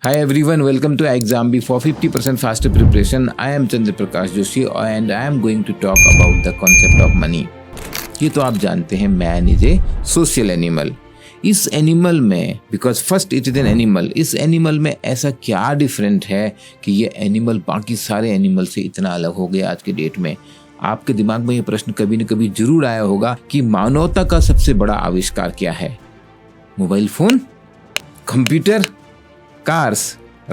Hi everyone, welcome to Exam for 50% faster preparation. I am Chandra Prakash Joshi and I am going to talk about the concept of money. ये तो आप जानते हैं, man is a social animal. इस animal में, because first it is an animal, इस animal में ऐसा क्या डिफरेंट है कि ये एनिमल बाकी सारे एनिमल से इतना अलग हो गया आज के डेट में. आपके दिमाग में ये प्रश्न कभी न कभी जरूर आया होगा कि मानवता का सबसे बड़ा आविष्कार क्या है? Mobile phone, computer, cars,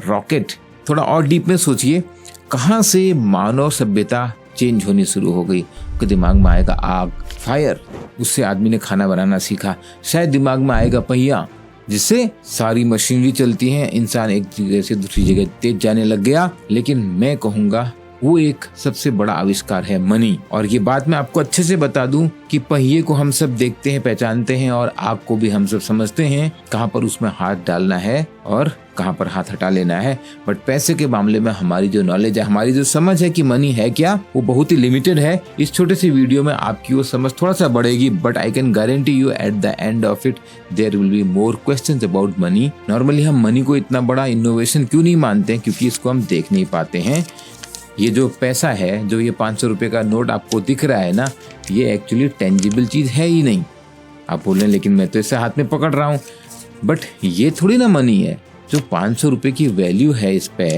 rocket. थोड़ा और डीप में सोचिए, कहाँ से मानव सभ्यता चेंज होनी शुरू हो गई? आपके दिमाग में आएगा आग, फायर, उससे आदमी ने खाना बनाना सीखा. शायद दिमाग में आएगा पहिया, जिससे सारी मशीनरी चलती हैं, इंसान एक जगह से दूसरी जगह तेज जाने लग गया. लेकिन मैं कहूँगा वो एक सबसे बड़ा आविष्कार है मनी. और ये बात मैं आपको अच्छे से बता दूं कि पहिए को हम सब देखते हैं, पहचानते हैं, और आग को भी हम सब समझते हैं कहाँ पर उसमें हाथ डालना है और कहाँ पर हाथ हटा लेना है. बट पैसे के मामले में हमारी जो नॉलेज है, हमारी जो समझ है कि मनी है क्या, वो बहुत ही लिमिटेड है. इस छोटे से वीडियो में आपकी वो समझ थोड़ा सा बढ़ेगी, but I can guarantee you at the end of it there will be more questions about money. Normally हम मनी को इतना बड़ा इनोवेशन क्यों नहीं मानते हैं? क्योंकि इसको हम देख नहीं पाते हैं. ये जो पैसा है, जो ये 500 रुपये का नोट आपको दिख रहा है ना, ये एक्चुअली टेंजिबल चीज़ है ही नहीं. आप बोल रहे हैं लेकिन मैं तो इसे हाथ में पकड़ रहा हूँ. बट ये थोड़ी ना मनी है. जो 500 रुपये की वैल्यू है इस पे,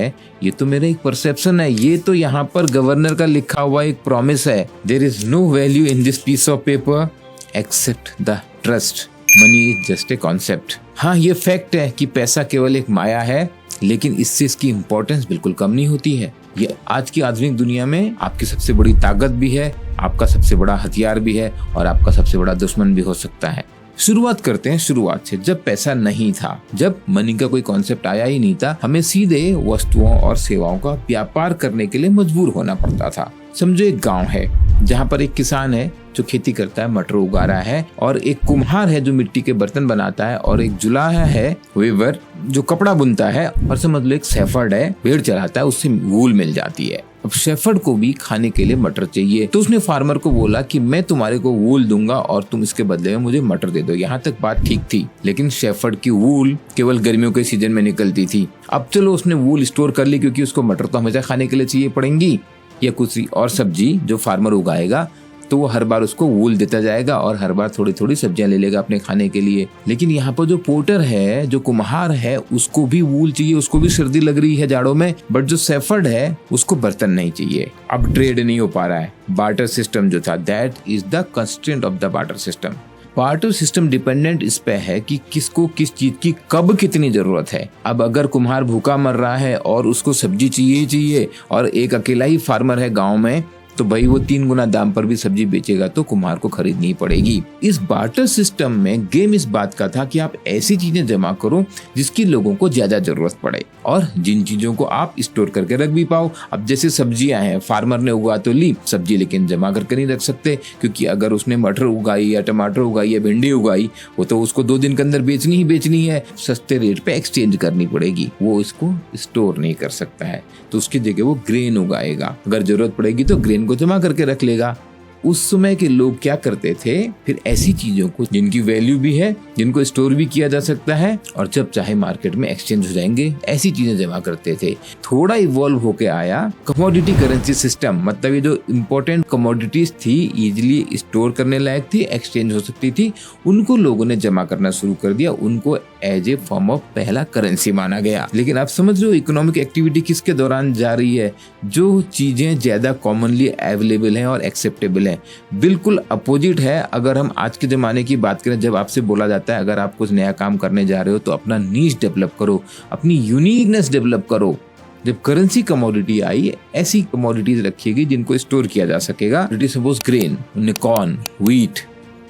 ये तो मेरा एक परसेप्शन है. ये तो यहाँ पर गवर्नर का लिखा हुआ एक प्रॉमिस है. There is no value in this piece of paper except the trust. Money is just a concept. हाँ, ये फैक्ट है कि पैसा केवल एक माया है, लेकिन इससे इसकी इम्पोर्टेंस बिल्कुल कम नहीं होती है. ये आज की आधुनिक दुनिया में आपकी सबसे बड़ी ताकत भी है, आपका सबसे बड़ा हथियार भी है, और आपका सबसे बड़ा दुश्मन भी हो सकता है. शुरुआत करते हैं शुरुआत से. जब पैसा नहीं था, जब मनी का कोई कॉन्सेप्ट आया ही नहीं था, हमें सीधे वस्तुओं और सेवाओं का व्यापार करने के लिए मजबूर होना पड़ता था. समझो एक गांव है जहाँ पर एक किसान है जो खेती करता है, मटर उगा रहा है, और एक कुम्हार है जो मिट्टी के बर्तन बनाता है, और एक जुलाहा है, वेवर, जो कपड़ा बुनता है, और समझ लो एक शेफर्ड है, भेड़ चराता है, उससे वूल मिल जाती है. अब शेफर्ड को भी खाने के लिए मटर चाहिए, तो उसने फार्मर को बोला कि मैं तुम्हारे को वूल दूंगा और तुम इसके बदले में मुझे मटर दे दो. यहाँ तक बात ठीक थी, लेकिन शेफर्ड की वूल केवल गर्मियों के सीजन में निकलती थी. अब चलो उसने वूल स्टोर कर ली, क्योंकि उसको मटर तो हमेशा खाने के लिए चाहिए पड़ेंगी, या कुछ और सब्जी जो फार्मर उगाएगा, तो वो हर बार उसको वूल देता जाएगा और हर बार थोड़ी थोड़ी सब्जियां ले लेगा अपने खाने के लिए. लेकिन यहाँ पर जो पोर्टर है, जो कुम्हार है, उसको भी वूल चाहिए, उसको भी सर्दी लग रही है जाड़ों में. बट जो शेफर्ड है, उसको बर्तन नहीं चाहिए. अब ट्रेड नहीं हो पा रहा है. बार्टर सिस्टम जो था, that is the constraint of the barter system. Barter system dependent इस पे है कि किसको किस चीज की कब कितनी जरूरत है. अब अगर कुम्हार भूखा मर रहा है और उसको सब्जी चाहिए, और एक अकेला ही फार्मर है गाँव में, तो भाई वो 3 गुना दाम पर भी सब्जी बेचेगा तो कुम्हार को खरीदनी पड़ेगी. इस बार्टर सिस्टम में गेम इस बात का था कि आप ऐसी चीजें जमा करो जिसकी लोगों को ज्यादा जरूरत पड़े, और जिन चीजों को आप स्टोर करके रख भी पाओ. अब जैसे सब्जियां हैं, फार्मर ने उगा तो ली सब्जी, लेकिन जमा करके नहीं रख सकते, क्योंकि अगर उसने मटर उगाई या टमाटर उगाई या भिंडी उगाई, वो तो उसको 2 दिन के अंदर बेचनी है. सस्ते रेट पे एक्सचेंज करनी पड़ेगी, वो इसको स्टोर नहीं कर सकता है. तो उसकी जगह वो ग्रेन उगाएगा. अगर जरूरत पड़ेगी तो ग्रेन को जमा करके रख लेगा. उस समय के लोग क्या करते थे, फिर ऐसी चीजों को जिनकी वैल्यू भी है, जिनको स्टोर भी किया जा सकता है, और जब चाहे मार्केट में एक्सचेंज हो जाएंगे, ऐसी चीजें जमा करते थे. थोड़ा इवॉल्व होके आया कमोडिटी करेंसी सिस्टम. मतलब ये जो इम्पोर्टेंट कमोडिटीज थी, इजिली स्टोर करने लायक थी, एक्सचेंज हो सकती थी, उनको लोगों ने जमा करना शुरू कर दिया. उनको एज ए फॉर्म ऑफ पहला करेंसी माना गया. लेकिन आप समझ रहे हो इकोनॉमिक एक्टिविटी किसके दौरान जा रही है? जो चीजें ज्यादा कॉमनली अवेलेबल हैं और एक्सेप्टेबल है. बिल्कुल अपोजिट है अगर हम आज के जमाने की बात करें. जब आपसे बोला जाता है अगर आप कुछ नया काम करने जा रहे हो तो अपना नीश डेवलप करो, अपनी यूनिकनेस डेवलप करो. जब करेंसी कमोडिटी आई, ऐसी कमोडिटीज रखी गई जिनको स्टोर किया जा सकेगा. सपोज ग्रेन, कॉर्न, व्हीट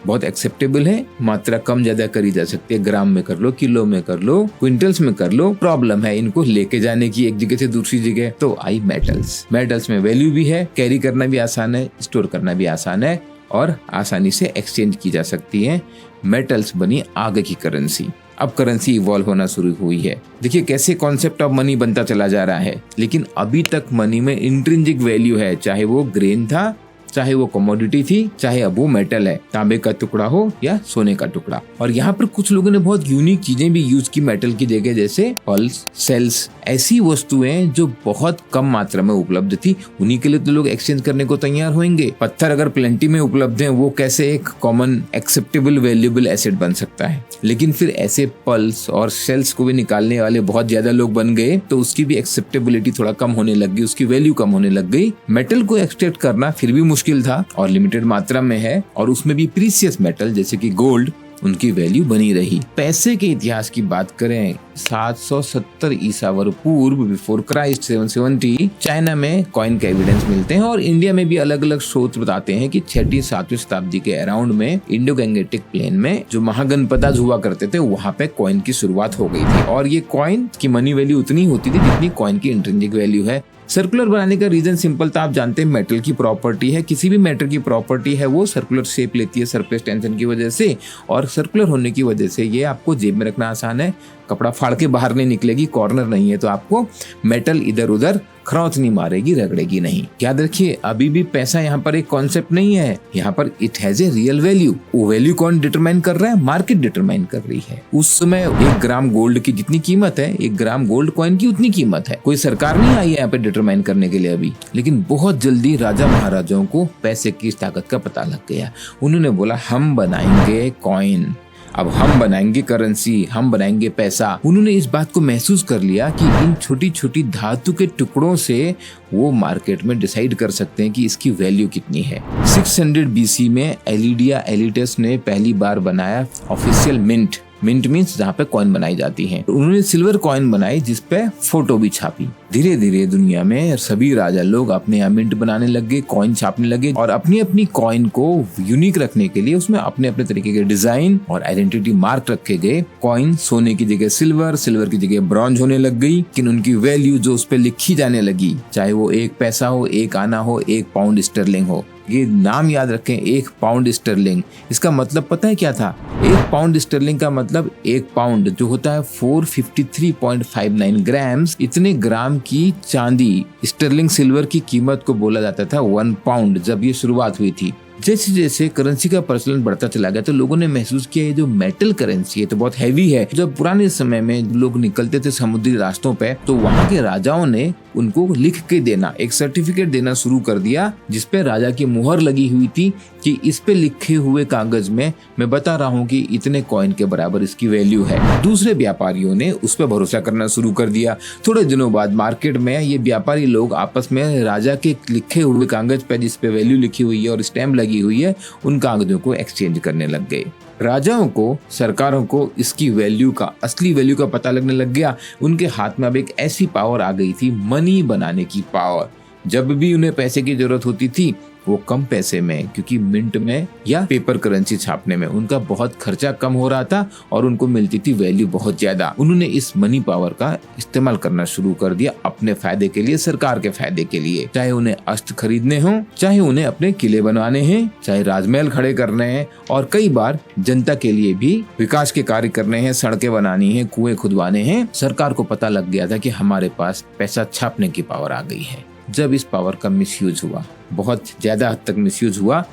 बहुत एक्सेप्टेबल है, मात्रा कम ज्यादा करी जा सकती है. ग्राम में कर लो, किलो में कर लो, क्विंटल्स में कर लो. प्रॉब्लम है इनको लेके जाने की एक जगह से दूसरी जगह. तो आई मेटल्स. मेटल्स में वैल्यू भी है, कैरी करना भी आसान है, स्टोर करना भी आसान है, और आसानी से एक्सचेंज की जा सकती है. मेटल्स बनी आगे की करेंसी. अब करेंसी इवॉल्व होना शुरू हुई है. देखिए कैसे कॉन्सेप्ट ऑफ मनी बनता चला जा रहा है. लेकिन अभी तक मनी में इंट्रिंसिक वैल्यू है, चाहे वो ग्रेन था चाहे वो कमोडिटी थी, चाहे अब वो मेटल है, तांबे का टुकड़ा हो या सोने का टुकड़ा। और यहाँ पर कुछ लोगों ने बहुत यूनिक चीजें भी यूज की मेटल की जगह, जैसे पल्स, सेल्स, ऐसी वस्तुएं जो बहुत कम मात्रा में उपलब्ध थी, उन्हीं के लिए तो लोग एक्सचेंज करने को तैयार होंगे। पत्थर अगर प्लेंटी में उपलब्ध है, वो कैसे एक कॉमन एक्सेप्टेबल वैल्यूएबल एसेट बन सकता है। लेकिन फिर ऐसे पल्स और सेल्स को भी निकालने वाले बहुत ज्यादा लोग बन गए, तो उसकी भी एक्सेप्टेबिलिटी थोड़ा कम होने लग गई, उसकी वैल्यू कम होने लग गई। मेटल को एक्सट्रैक्ट करना फिर भी मुश्किल था और लिमिटेड मात्रा में है, और उसमें भी प्रीसियस मेटल जैसे कि गोल्ड, उनकी वैल्यू बनी रही। पैसे के इतिहास की बात करें, 770 ईसा वर्ष पूर्व, बिफोर क्राइस्ट 770, चाइना में कॉइन के एविडेंस मिलते हैं। और इंडिया में भी अलग अलग स्रोत बताते हैं कि 6वीं-7वीं शताब्दी के अराउंड में इंडो गंगेटिक प्लेन में जो महागणपताज हुआ करते थे, वहाँ पे कॉइन की शुरुआत हो गई थी। और ये कॉइन की मनी वैल्यू उतनी होती थी जितनी कॉइन की इंट्रिंसिक वैल्यू है। सर्कुलर बनाने का रीजन सिंपल था, आप जानते हैं मेटल की प्रॉपर्टी है, किसी भी मेटल की प्रॉपर्टी है वो सर्कुलर शेप लेती है सरफेस टेंशन की वजह से, और सर्कुलर होने की वजह से ये आपको जेब में रखना आसान है, कपड़ा फाड़ के बाहर नहीं निकलेगी, कॉर्नर नहीं है, तो आपको मेटल इधर उधर खरोंच नहीं मारेगी, रगड़ेगी नहीं। याद रखिए, अभी भी पैसा यहाँ पर एक कॉन्सेप्ट नहीं है, यहाँ पर it has a real value. वो वैल्यू कौन डिटरमाइन कर रहा है? मार्केट डिटरमाइन कर रही है। उस समय 1 ग्राम गोल्ड की जितनी कीमत है, 1 ग्राम गोल्ड कॉइन की उतनी कीमत है। कोई सरकार नहीं आई है यहाँ पे डिटरमाइन करने के लिए अभी, लेकिन बहुत जल्दी राजा महाराजाओं को पैसे की इस ताकत का पता लग गया। उन्होंने बोला हम बनाएंगे कॉइन, अब हम बनाएंगे करेंसी, हम बनाएंगे पैसा। उन्होंने इस बात को महसूस कर लिया कि इन छोटी छोटी धातु के टुकड़ों से वो मार्केट में डिसाइड कर सकते हैं कि इसकी वैल्यू कितनी है। 600 BC में एलिडिया एलिटस ने पहली बार बनाया ऑफिशियल मिंट। मिंट मीन्स जहाँ पे कॉइन बनाई जाती है। उन्होंने सिल्वर कॉइन बनाई जिसपे फोटो भी छापी। धीरे धीरे दुनिया में सभी राजा लोग अपने यहाँ मिंट बनाने लग गए, कॉइन छापने लगे, और अपनी अपनी कॉइन को यूनिक रखने के लिए उसमें अपने अपने तरीके के डिजाइन और आइडेंटिटी मार्क रखे गए। कॉइन सोने की जगह सिल्वर, सिल्वर की जगह ब्रॉन्ज होने लग गई, लेकिन उनकी वैल्यू जो उस पर लिखी जाने लगी, चाहे वो 1 पैसा हो, 1 आना हो, 1 पाउंड स्टर्लिंग हो, ये नाम याद रखें, 1 पाउंड स्टर्लिंग। इसका मतलब पता है क्या था? 1 पाउंड स्टर्लिंग का मतलब 1 पाउंड जो होता है 453.59 ग्राम्स, इतने ग्राम की चांदी, स्टर्लिंग सिल्वर की कीमत को बोला जाता था 1 पाउंड जब ये शुरुआत हुई थी। जैसे जैसे करेंसी का प्रचलन बढ़ता चला गया तो लोगों ने महसूस किया ये जो मेटल करेंसी है तो बहुत हैवी है। जब पुराने समय में लोग निकलते थे समुद्री रास्तों पे, तो वहाँ के राजाओं ने उनको लिख के देना, एक सर्टिफिकेट देना शुरू कर दिया जिसपे राजा की मुहर लगी हुई थी कि इस पे लिखे हुए कागज में मैं बता रहा हूँ कि इतने कॉइन के बराबर इसकी वैल्यू है। दूसरे व्यापारियों ने उस पर भरोसा करना शुरू कर दिया। थोड़े दिनों बाद मार्केट में ये व्यापारी लोग आपस में राजा के लिखे हुए कागज पे जिसपे वैल्यू लिखी हुई है और स्टैम्प लगी हुई है, उन कागजों को एक्सचेंज करने लग गए। राजाओं को, सरकारों को इसकी वैल्यू का, असली वैल्यू का पता लगने लग गया। उनके हाथ में अब एक ऐसी पावर आ गई थी, मनी बनाने की पावर। जब भी उन्हें पैसे की जरूरत होती थी वो कम पैसे में, क्योंकि मिंट में या पेपर करेंसी छापने में उनका बहुत खर्चा कम हो रहा था और उनको मिलती थी वैल्यू बहुत ज्यादा। उन्होंने इस मनी पावर का इस्तेमाल करना शुरू कर दिया अपने फायदे के लिए, सरकार के फायदे के लिए। चाहे उन्हें अस्त्र खरीदने हो, चाहे उन्हें अपने किले बनवाने हैं, चाहे राजमहल खड़े करने हैं, और कई बार जनता के लिए भी विकास के कार्य करने हैं, सड़कें बनानी है, कुएं खुदवाने हैं। सरकार को पता लग गया था कि हमारे पास पैसा छापने की पावर आ गई है। जब इस पावर का मिसयूज हुआ, बहुत ज्यादा हद तक मिसयूज हुआ,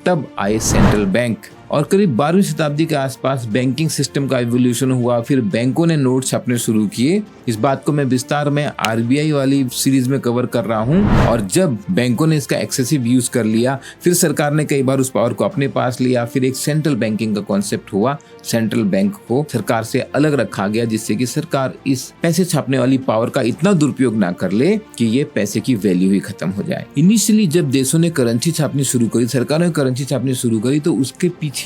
तब आए सेंट्रल बैंक। और करीब 12वीं शताब्दी के आसपास बैंकिंग सिस्टम का इवोल्यूशन हुआ। फिर बैंकों ने नोट छापने शुरू किए। इस बात को मैं विस्तार में आरबीआई वाली सीरीज में कवर कर रहा हूँ। और जब बैंकों ने इसका एक्सेसिव यूज कर लिया, फिर सरकार ने कई बार उस पावर को अपने पास लिया। फिर एक सेंट्रल बैंकिंग का कॉन्सेप्ट हुआ। सेंट्रल बैंक को सरकार से अलग रखा गया, जिससे कि सरकार इस पैसे छापने वाली पावर का इतना दुरुपयोग ना कर ले कि ये पैसे की वैल्यू ही खत्म हो जाए। इनिशियली जब देशों ने करेंसी छापनी शुरू करी, सरकारों ने करेंसी छापनी शुरू करी, तो उसके पीछे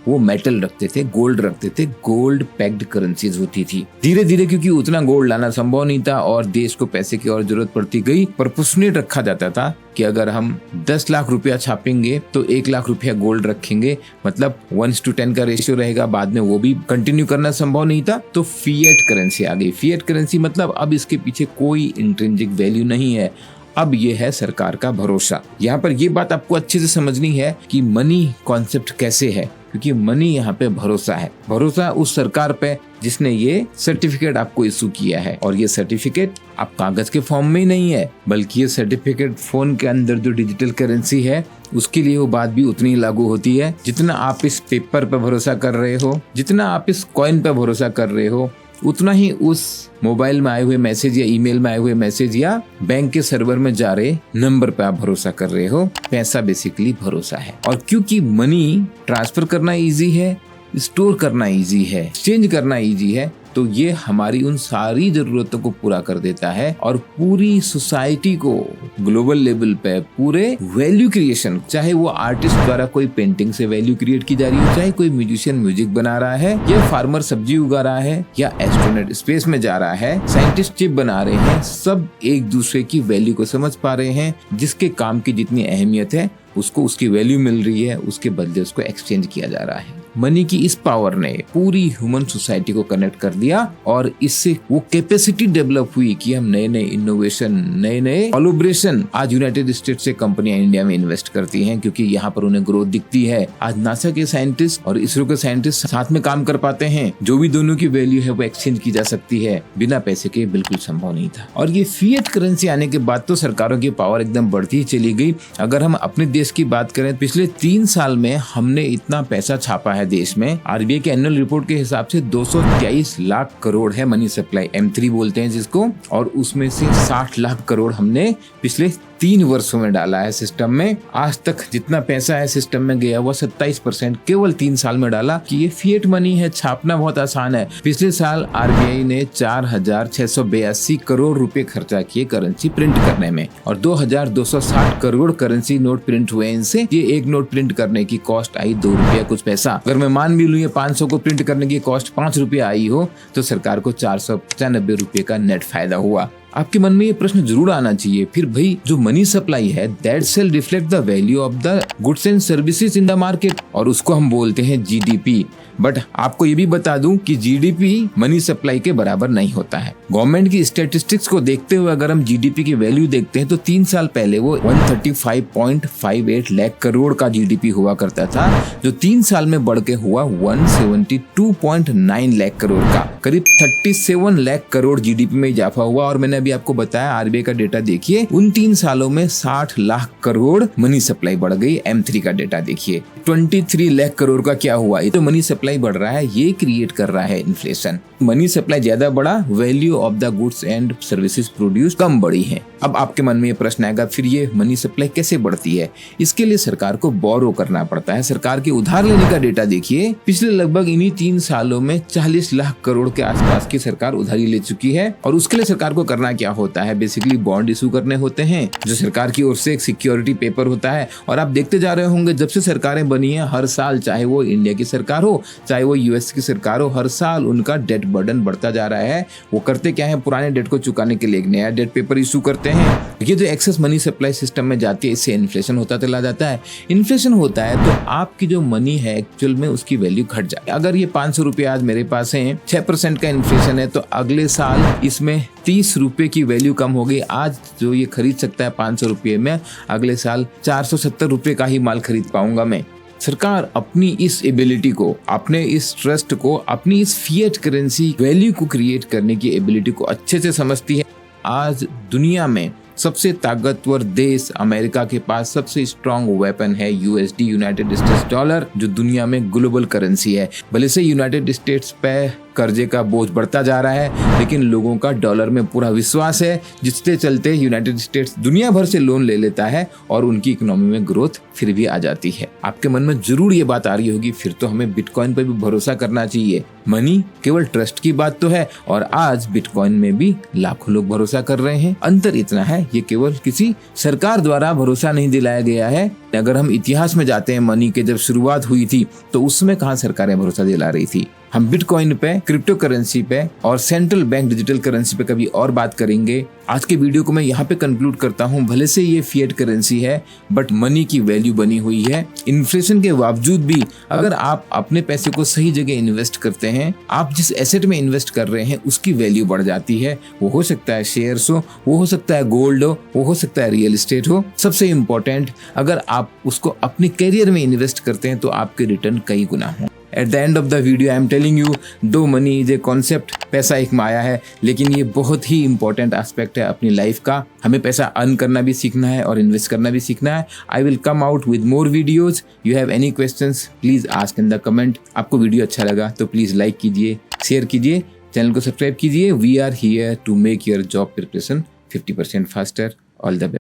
वो मेटल रखते थे, गोल्ड रखते थे, गोल्ड पैक्ड करेंसीज होती थी। धीरे धीरे क्योंकि उतना गोल्ड लाना संभव नहीं था और देश को पैसे की और जरूरत पड़ती गई, प्रपोर्शनेट रखा जाता था कि अगर हम 10 लाख रुपया छापेंगे तो 1 लाख रुपया गोल्ड रखेंगे, मतलब 1:10 का रेशियो रहेगा। बाद में वो भी कंटिन्यू करना संभव नहीं था, तो फिएट करेंसी आ गई। फिएट करेंसी मतलब अब इसके पीछे कोई इंट्रिंसिक वैल्यू नहीं है, अब ये है सरकार का भरोसा। यहाँ पर ये बात आपको अच्छे से समझनी है कि मनी कॉन्सेप्ट कैसे है, क्योंकि मनी यहाँ पे भरोसा है। भरोसा उस सरकार पे जिसने ये सर्टिफिकेट आपको इशू किया है, और ये सर्टिफिकेट आप कागज के फॉर्म में ही नहीं है, बल्कि ये सर्टिफिकेट फोन के अंदर जो डिजिटल करेंसी है उसके लिए वो बात भी उतनी ही लागू होती है। जितना आप इस पेपर पे भरोसा कर रहे हो, जितना आप इस कॉइन पे भरोसा कर रहे हो, उतना ही उस मोबाइल में आए हुए मैसेज या ईमेल में आए हुए मैसेज या बैंक के सर्वर में जा रहे नंबर पे आप भरोसा कर रहे हो। पैसा बेसिकली भरोसा है। और क्योंकि मनी ट्रांसफर करना इजी है, स्टोर करना इजी है, एक्सचेंज करना इजी है, तो ये हमारी उन सारी जरूरतों को पूरा कर देता है और पूरी सोसाइटी को ग्लोबल लेवल पे पूरे वैल्यू क्रिएशन, चाहे वो आर्टिस्ट द्वारा कोई पेंटिंग से वैल्यू क्रिएट की जा रही है, चाहे कोई म्यूजिशियन म्यूजिक बना रहा है, या फार्मर सब्जी उगा रहा है, या एस्ट्रोनॉट स्पेस में जा रहा है, साइंटिस्ट चिप बना रहे हैं, सब एक दूसरे की वैल्यू को समझ पा रहे हैं। जिसके काम की जितनी अहमियत है उसको उसकी वैल्यू मिल रही है, उसके बदले उसको एक्सचेंज किया जा रहा है। मनी की इस पावर ने पूरी ह्यूमन सोसाइटी को कनेक्ट कर दिया और इससे वो कैपेसिटी डेवलप हुई कि हम नए नए इनोवेशन, नए नए कोलैबोरेशन, आज यूनाइटेड स्टेट से कंपनियां इंडिया में इन्वेस्ट करती हैं क्योंकि यहाँ पर उन्हें ग्रोथ दिखती है। आज नासा के साइंटिस्ट और इसरो के साइंटिस्ट साथ में काम कर पाते हैं। जो भी दोनों की वैल्यू है वो एक्सचेंज की जा सकती है, बिना पैसे के बिल्कुल संभव नहीं था। और ये फिएट करेंसी आने के बाद तो सरकारों की पावर एकदम बढ़ती ही चली गई। अगर हम अपने देश की बात करें, पिछले 3 साल में हमने इतना पैसा छापा है देश में। आरबीआई के एनुअल रिपोर्ट के हिसाब से 223 लाख करोड़ है मनी सप्लाई, M3 बोलते हैं जिसको, और उसमें से 60 लाख करोड़ हमने पिछले 3 वर्षों में डाला है सिस्टम में। आज तक जितना पैसा है सिस्टम में गया हुआ 27% केवल 3 साल में डाला। कि ये फिएट मनी है, छापना बहुत आसान है। पिछले साल आरबीआई ने 4,682 करोड़ रुपए खर्चा किए करेंसी प्रिंट करने में, और 2,260 करोड़ करेंसी नोट प्रिंट हुए इनसे। ये एक नोट प्रिंट करने की कॉस्ट आई 2 रुपया कुछ पैसा। अगर मैं मान भी लूँ ये 500 को प्रिंट करने की कॉस्ट 5 रुपया आई हो, तो सरकार को 495 रुपये का नेट फायदा हुआ। आपके मन में ये प्रश्न जरूर आना चाहिए, फिर भाई जो मनी सप्लाई है that shall reflect the value of the goods and services in the market, और उसको हम बोलते हैं जीडीपी। बट आपको ये भी बता दूं कि जीडीपी मनी सप्लाई के बराबर नहीं होता है। गवर्नमेंट की स्टैटिस्टिक्स को देखते हुए अगर हम जीडीपी की वैल्यू देखते हैं तो 3 साल पहले वो 135.58 लाख करोड़ का जीडीपी हुआ करता था, जो 3 साल में बढ़ के हुआ 172.9 लाख करोड़ का। करीब 37 लाख करोड़ जीडीपी में इजाफा हुआ। और मैंने अभी आपको बताया आरबीआई का डेटा देखिए, उन 3 सालों में 60 लाख करोड़ मनी सप्लाई बढ़ गई। M3 का डेटा देखिए, 23 लाख करोड़ का क्या हुआ। ये तो मनी सप्लाई बढ़ रहा है, ये क्रिएट कर रहा है इन्फ्लेशन। मनी सप्लाई ज्यादा बढ़ा, value of the goods and services produce कम बढ़ी है। अब आपके मन में ये प्रश्न आएगा, फिर ये मनी सप्लाई कैसे बढ़ती है? इसके लिए सरकार को बोरो करना पड़ता है। सरकार के उधार लेने का डेटा देखिए, पिछले लगभग इन्हीं 3 सालों में 40 लाख करोड़ के आसपास की सरकार उधारी ले चुकी है। और उसके लिए सरकार को करना क्या होता है? बेसिकली बॉन्ड इशू करने होते हैं, जो सरकार की ओर से एक सिक्योरिटी पेपर होता है। और आप देखते जा रहे होंगे जब से सरकारें बनी है, हर साल, चाहे वो इंडिया की सरकार हो चाहे वो यूएस की सरकार हो, हर साल उनका डेट बर्डन बढ़ता जा रहा है। वो करते क्या है, पुराने डेट को चुकाने के लिए एक नया डेट पेपर इशू करते हैं। ये जो एक्सेस मनी सप्लाई सिस्टम में जाती है, इससे इन्फ्लेशन होता चला जाता है। इन्फ्लेशन होता है तो आपकी जो मनी है एक्चुअल में उसकी वैल्यू घट जाती है। अगर ये 500 रुपए आज मेरे पास है, 6% का इन्फ्लेशन है, तो अगले साल इसमें 30 रुपए की वैल्यू कम हो गई। आज जो ये खरीद सकता है 500 रुपए में, अगले साल 470 रुपए का ही माल खरीद पाऊंगा मैं। सरकार अपनी इस एबिलिटी को, अपने इस ट्रस्ट को, अपनी इस फिएट करेंसी वैल्यू को क्रिएट करने की एबिलिटी को अच्छे से समझती है। आज दुनिया में सबसे ताकतवर देश अमेरिका के पास सबसे स्ट्रॉन्ग वेपन है यूएसडी, यूनाइटेड स्टेट्स डॉलर, जो दुनिया में ग्लोबल करेंसी है। भले से यूनाइटेड स्टेट्स पे कर्जे का बोझ बढ़ता जा रहा है, लेकिन लोगों का डॉलर में पूरा विश्वास है, जिसके चलते यूनाइटेड स्टेट्स दुनिया भर से लोन ले लेता है और उनकी इकोनॉमी में ग्रोथ फिर भी आ जाती है। आपके मन में जरूर ये बात आ रही होगी, फिर तो हमें बिटकॉइन पर भी भरोसा करना चाहिए। मनी केवल ट्रस्ट की बात तो है, और आज बिटकॉइन में भी लाखों लोग भरोसा कर रहे हैं। अंतर इतना है, ये केवल किसी सरकार द्वारा भरोसा नहीं दिलाया गया है। अगर हम इतिहास में जाते हैं, मनी के जब शुरुआत हुई थी तो उसमें कहाँ सरकारें भरोसा दिला रही थी? हम बिटकॉइन पे, क्रिप्टो करेंसी पे और सेंट्रल बैंक डिजिटल करेंसी पे कभी और बात करेंगे। आज के वीडियो को मैं यहाँ पे कंक्लूड करता हूँ। भले से ये फिएट करेंसी है बट मनी की वैल्यू बनी हुई है। इन्फ्लेशन के बावजूद भी अगर आप अपने पैसे को सही जगह इन्वेस्ट करते हैं, आप जिस एसेट में इन्वेस्ट कर रहे हैं उसकी वैल्यू बढ़ जाती है। वो हो सकता है शेयर्स हो, वो हो सकता है गोल्ड हो, वो हो सकता है रियल एस्टेट हो। सबसे इम्पोर्टेंट, अगर आप उसको अपने करियर में इन्वेस्ट करते हैं तो आपके रिटर्न कई गुना हो। Eight the end of the video I am telling you, दो मनी इज ए कॉन्सेप्ट, पैसा एक माया है, लेकिन ये बहुत ही इंपॉर्टेंट एस्पेक्ट है अपनी लाइफ का। हमें पैसा अर्न करना भी सीखना है और इन्वेस्ट करना भी सीखना है। I will come out with more videos. You have any questions please ask in the comment. आपको वीडियो अच्छा लगा तो प्लीज लाइक कीजिए, शेयर कीजिए, चैनल को सब्सक्राइब कीजिए। We are here to make your job preparation 50% faster. All the best.